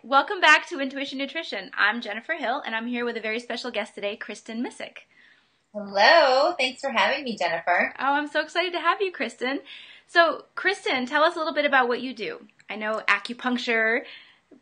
Welcome back to Intuition Nutrition. I'm Jennifer Hill, and I'm here with a very special guest today, Kristin Misik. Hello. Thanks for having me, Jennifer. Oh, I'm so excited to have you, Kristin. So, Kristin, tell us a little bit about what you do. I know acupuncture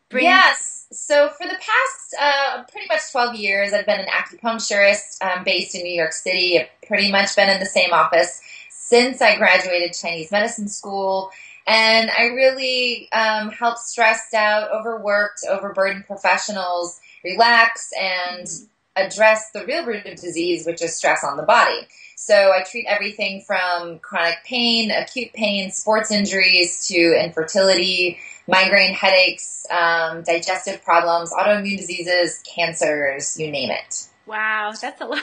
brings... Yes. So for the past pretty much 12 years, I've been an acupuncturist based in New York City. I've pretty much been in the same office since I graduated Chinese medicine school. And I really help stressed out, overworked, overburdened professionals relax and address the real root of disease, which is stress on the body. So I treat everything from chronic pain, acute pain, sports injuries, to infertility, migraine headaches, digestive problems, autoimmune diseases, cancers, you name it. Wow, that's a lot.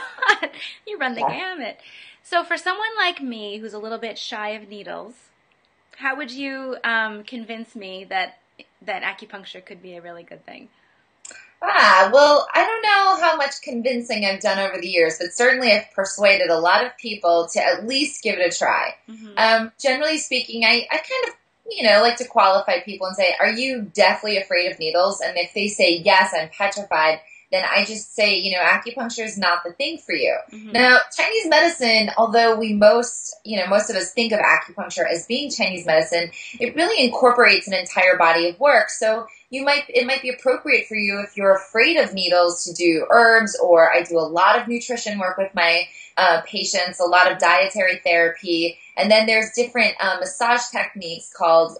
You run the gamut. So for someone like me who's a little bit shy of needles, how would you convince me that acupuncture could be a really good thing? Well, I don't know how much convincing I've done over the years, but certainly I've persuaded a lot of people to at least give it a try. Generally speaking, I kind of, like to qualify people and say, are you deathly afraid of needles? And if they say, yes, I'm petrified, then I just say, acupuncture is not the thing for you. Now, Chinese medicine, although most of us think of acupuncture as being Chinese medicine, it really incorporates an entire body of work. So it might be appropriate for you if you're afraid of needles to do herbs, or I do a lot of nutrition work with my patients, a lot of dietary therapy. And then there's different massage techniques called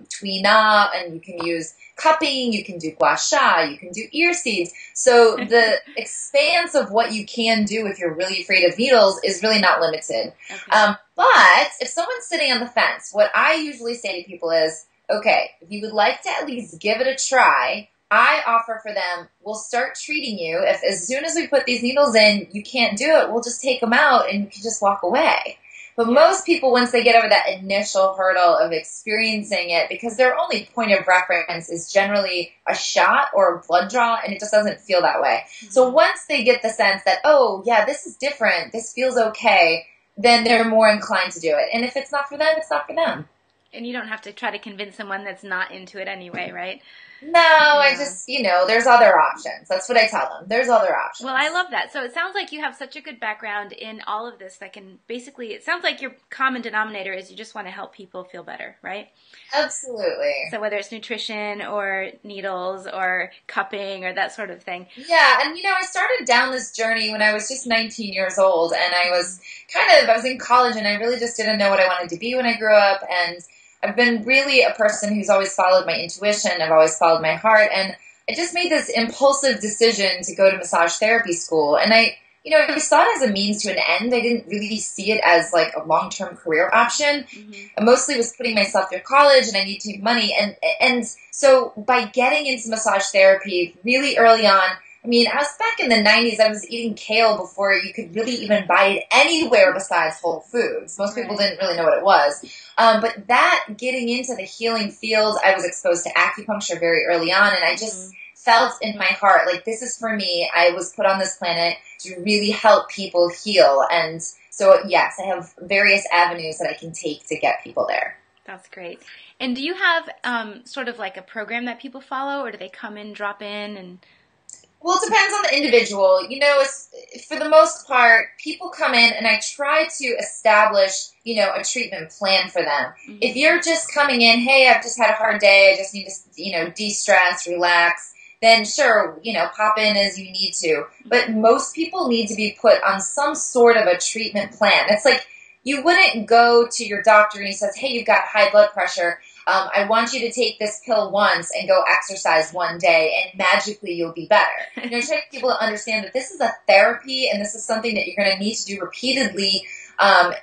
Tui Na, and you can use cupping, you can do gua sha, you can do ear seeds. So the expanse of what you can do if you're really afraid of needles is really not limited. But if someone's sitting on the fence, what I usually say to people is, okay, if you would like to at least give it a try, I offer for them, we'll start treating you. If as soon as we put these needles in, you can't do it, we'll just take them out and you can just walk away. But most people, once they get over that initial hurdle of experiencing it, because their only point of reference is generally a shot or a blood draw, and it just doesn't feel that way. So once they get the sense that, oh, yeah, this is different, this feels okay, then they're more inclined to do it. And if it's not for them, it's not for them. And you don't have to try to convince someone that's not into it anyway, right? No, I just, there's other options. That's what I tell them. There's other options. Well, I love that. So it sounds like you have such a good background in all of this that can basically, it sounds like your common denominator is you just want to help people feel better, right? Absolutely. So whether it's nutrition or needles or cupping or that sort of thing. Yeah, and I started down this journey when I was just 19 years old, and I was in college, and I really just didn't know what I wanted to be when I grew up, and I've been really a person who's always followed my intuition. I've always followed my heart. And I just made this impulsive decision to go to massage therapy school. And I saw it as a means to an end. I didn't really see it as like a long-term career option. I mostly was putting myself through college, and I need to make money. And so by getting into massage therapy really early on, I was back in the 90s, I was eating kale before you could really even buy it anywhere besides Whole Foods. Most people didn't really know what it was. But that getting into the healing field, I was exposed to acupuncture very early on, and I just felt in my heart, like, this is for me. I was put on this planet to really help people heal. And so, yes, I have various avenues that I can take to get people there. That's great. And do you have sort of like a program that people follow, or do they come in, drop in, and... Well, it depends on the individual. For the most part, people come in and I try to establish, a treatment plan for them. If you're just coming in, hey, I've just had a hard day, I just need to, de-stress, relax, then sure, pop in as you need to. But most people need to be put on some sort of a treatment plan. It's like you wouldn't go to your doctor and he says, hey, you've got high blood pressure. I want you to take this pill once and go exercise one day, and magically you'll be better. Trying to get people to understand that this is a therapy, and this is something that you're going to need to do repeatedly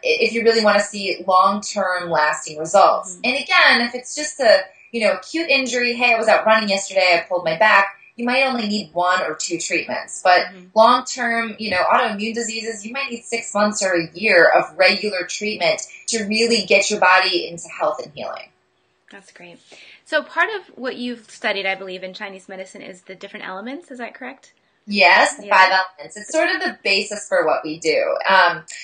if you really want to see long-term lasting results. And again, if it's just a acute injury, hey, I was out running yesterday, I pulled my back, you might only need 1 or 2 treatments. But long-term, autoimmune diseases, you might need 6 months or a year of regular treatment to really get your body into health and healing. That's great. So part of what you've studied, I believe, in Chinese medicine is the different elements. Is that correct? Yes, the Yeah. 5 elements. It's sort of the basis for what we do.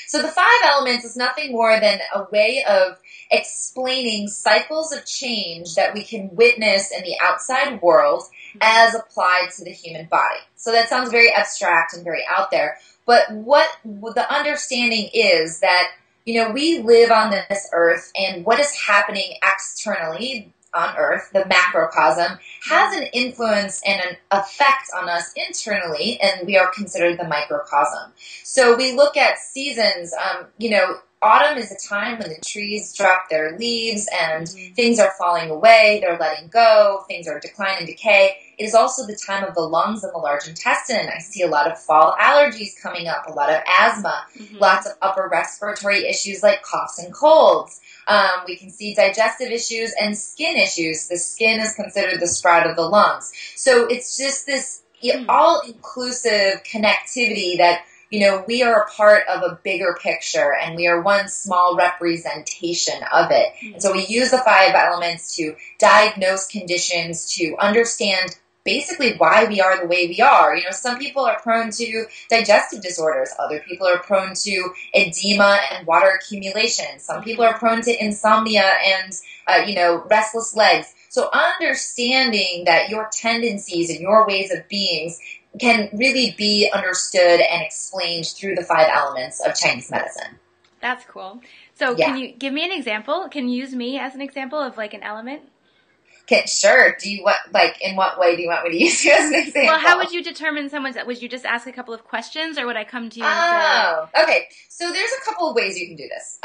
So the 5 elements is nothing more than a way of explaining cycles of change that we can witness in the outside world as applied to the human body. So that sounds very abstract and very out there. But what the understanding is that, we live on this earth, and what is happening externally on earth, the macrocosm, has an influence and an effect on us internally, and we are considered the microcosm. So we look at seasons, autumn is a time when the trees drop their leaves and things are falling away, they're letting go, things are decline and decay. It is also the time of the lungs and the large intestine. I see a lot of fall allergies coming up, a lot of asthma, lots of upper respiratory issues like coughs and colds. We can see digestive issues and skin issues. The skin is considered the sprout of the lungs. So it's just this all-inclusive connectivity that, we are a part of a bigger picture, and we are one small representation of it. And so we use the 5 elements to diagnose conditions, to understand basically why we are the way we are. Some people are prone to digestive disorders. Other people are prone to edema and water accumulation. Some people are prone to insomnia and, restless legs. So understanding that your tendencies and your ways of beings can really be understood and explained through the 5 elements of Chinese medicine. That's cool. So Can you give me an example? Can you use me as an example of like an element? Okay, sure. In what way do you want me to use you as an example? Well, how would you determine would you just ask a couple of questions, or would I come to you and say... okay. So there's a couple of ways you can do this.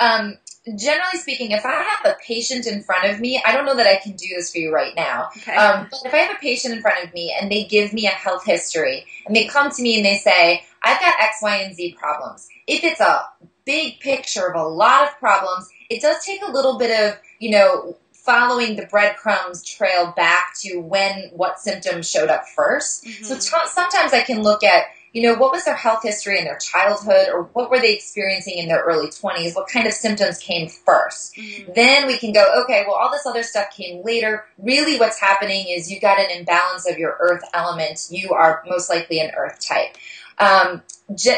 Generally speaking, if I have a patient in front of me, I don't know that I can do this for you right now. Okay. But if I have a patient in front of me and they give me a health history and they come to me and they say, I've got X, Y, and Z problems. If it's a big picture of a lot of problems, it does take a little bit of, following the breadcrumbs trail back to what symptoms showed up first. So sometimes I can look at, what was their health history in their childhood, or what were they experiencing in their early 20s? What kind of symptoms came first? Then we can go, okay, well, all this other stuff came later. Really what's happening is you got an imbalance of your earth element. You are most likely an earth type.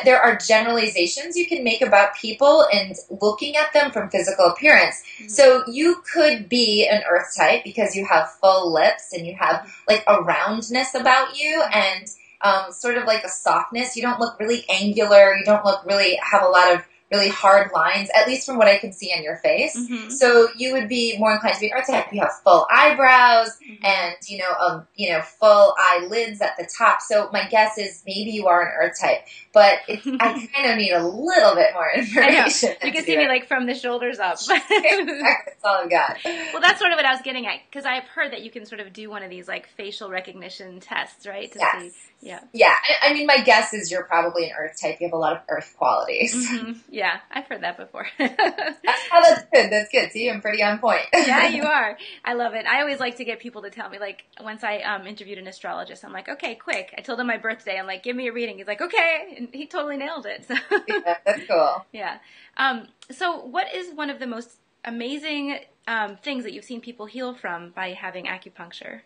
There are generalizations you can make about people and looking at them from physical appearance. So you could be an earth type because you have full lips and you have like a roundness about you and sort of like a softness. You don't look really angular. You don't have a lot of really hard lines, at least from what I can see on your face. So you would be more inclined to be an earth type. You have full eyebrows and, full eyelids at the top. So my guess is maybe you are an earth type, but I kind of need a little bit more information. You can see me like from the shoulders up. That's all I've got. Well, that's sort of what I was getting at, because I've heard that you can sort of do one of these like facial recognition tests, right? See. Yeah. I mean, my guess is you're probably an earth type. You have a lot of earth qualities. Yeah, I've heard that before. That's good. That's good. See, I'm pretty on point. Yeah, you are. I love it. I always like to get people to tell me, like, once I interviewed an astrologist, I'm like, okay, quick. I told him my birthday. I'm like, give me a reading. He's like, okay. And he totally nailed it. So. Yeah, that's cool. Yeah. So what is one of the most amazing things that you've seen people heal from by having acupuncture?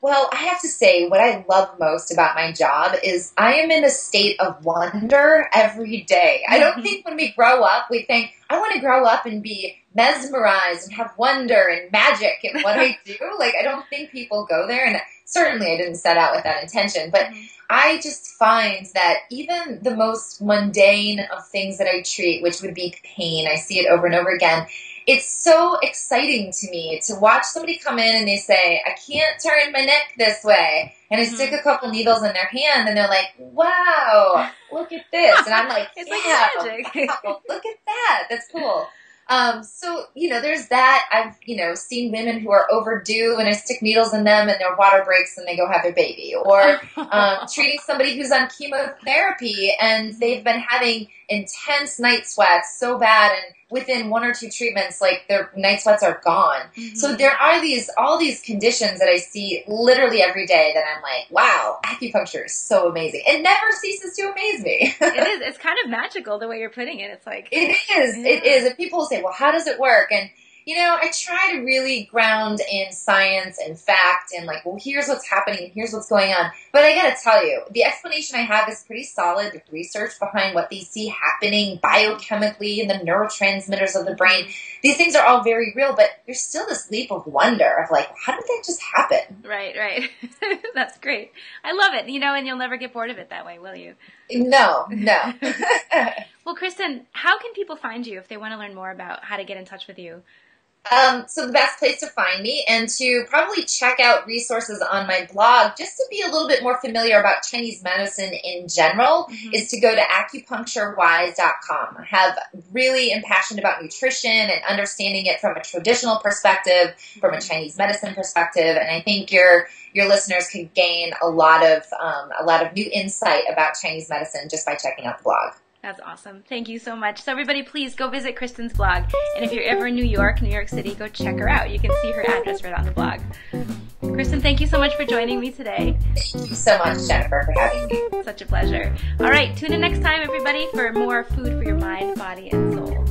Well, I have to say, what I love most about my job is I am in a state of wonder every day. I don't think when we grow up, we think, I want to grow up and be mesmerized and have wonder and magic in what I do. Like, I don't think people go there, and certainly I didn't set out with that intention. But I just find that even the most mundane of things that I treat, which would be pain, I see it over and over again, it's so exciting to me to watch somebody come in and they say, I can't turn my neck this way. And I stick a couple needles in their hand and they're like, wow, look at this. And I'm like, it's like magic. Wow, look at that. That's cool. So, there's that. I've, seen women who are overdue and I stick needles in them and their water breaks and they go have their baby. Or treating somebody who's on chemotherapy and they've been having intense night sweats so bad, and within 1 or 2 treatments, like, their night sweats are gone. So there are all these conditions that I see literally every day that I'm like, wow, acupuncture is so amazing. It never ceases to amaze me. It is. It's kind of magical the way you're putting it. It's like... It is. Yeah. It is. And people say, well, how does it work? And, I try to really ground in science and fact and like, well, here's what's happening, here's what's going on. But I gotta tell you, the explanation I have is pretty solid with research behind what they see happening biochemically in the neurotransmitters of the brain. These things are all very real, but there's still this leap of wonder of like, how did that just happen? Right. That's great. I love it, and you'll never get bored of it that way, will you? No. Well, Kristin, how can people find you if they want to learn more about how to get in touch with you? So the best place to find me and to probably check out resources on my blog, just to be a little bit more familiar about Chinese medicine in general, is to go to acupuncturewise.com. I have really am passionate about nutrition and understanding it from a traditional perspective, from a Chinese medicine perspective, and I think your listeners could gain a lot of new insight about Chinese medicine just by checking out the blog. That's awesome. Thank you so much. So everybody, please go visit Kristin's blog. And if you're ever in New York City, go check her out. You can see her address right on the blog. Kristin, thank you so much for joining me today. Thank you so much, Jennifer, for having me. Such a pleasure. All right, tune in next time, everybody, for more food for your mind, body, and soul.